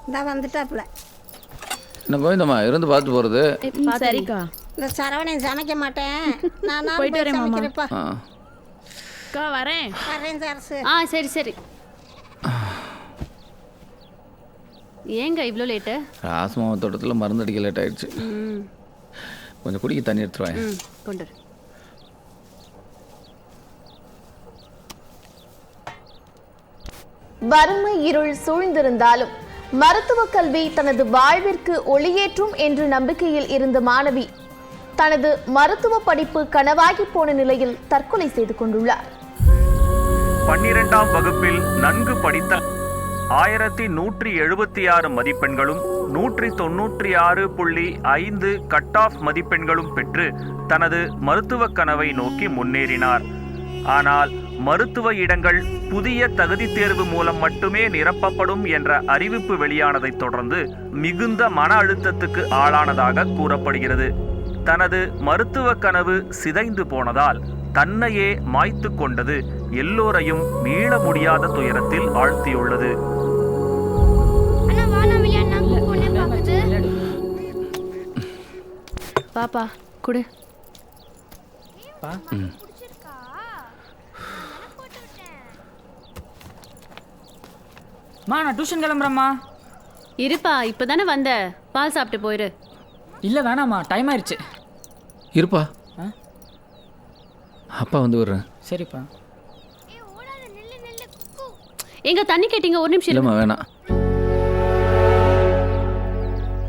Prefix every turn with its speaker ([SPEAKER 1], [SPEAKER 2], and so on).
[SPEAKER 1] இந்த வந்துட்டாப்புல.
[SPEAKER 2] என்ன கோவிந்தம்மா இருந்து பார்த்து போகிறது?
[SPEAKER 3] சரிக்கா.
[SPEAKER 1] இந்த சரவணன் சமைக்க மாட்டேன், நான்
[SPEAKER 3] போயிட்டு வரேன் மாமா.
[SPEAKER 1] சமைக்கிறப்பா.
[SPEAKER 3] அக்கா வரேன்.
[SPEAKER 1] வரேன் சரசு.
[SPEAKER 4] சரி சரி. ஏங்க இவ்வளோ லேட்டு?
[SPEAKER 2] ராசமாவ தோட்டத்தில் மருந்து அடிக்க லேட் ஆயிடுச்சு. கொஞ்சம் குடிக்க தண்ணி எடுத்துருவேன்.
[SPEAKER 4] கொண்டு
[SPEAKER 5] வறுமை இருள் சூழ்ந்திருந்தாலும் மருத்துவ கல்வி தனது வாழ்விற்கு ஒளியேற்றும் என்ற நம்பிக்கையில் இருந்த மாணவி தனது மருத்துவ படிப்பு கனவாகி போன நிலையில் தற்கொலை செய்து கொண்டுள்ளார்.
[SPEAKER 6] 12ஆம் வகுப்பில் நன்கு படித்த 1176 மதிப்பெண்களும் 196.5 கட் ஆஃப் மதிப்பெண்களும் பெற்று தனது மருத்துவ கனவை நோக்கி முன்னேறினார். ஆனால் மருத்துவ இடங்கள் புதிய தகுதி தேர்வு மூலம் மட்டுமே நிரப்பப்படும் என்ற அறிவிப்பு வெளியானதைத் தொடர்ந்து மிகுந்த மன அழுத்தத்துக்கு ஆளானதாக கூறப்படுகிறது. தனது மருத்துவ கனவு சிதைந்து போனதால் தன்னையே மாய்த்து கொண்டது எல்லோரையும் மீள முடியாத துயரத்தில் ஆழ்த்தியுள்ளது.
[SPEAKER 4] பாப்பா குடு.
[SPEAKER 7] நான் டியூஷன் கிளம்புறேம்மா.
[SPEAKER 4] இருப்பா, இப்பதானே வந்த, பால் சாப்பிட்டு போயிரு.
[SPEAKER 7] இல்லை வேணாம்மா, டைம் ஆயிடுச்சு.
[SPEAKER 2] இருப்பா, அப்பா வந்து விடுறேன்.
[SPEAKER 7] சரிப்பா.
[SPEAKER 4] எங்க தண்ணி கேட்டீங்க? ஒரு நிமிஷம்
[SPEAKER 2] இல்லைம்மா வேணாம்.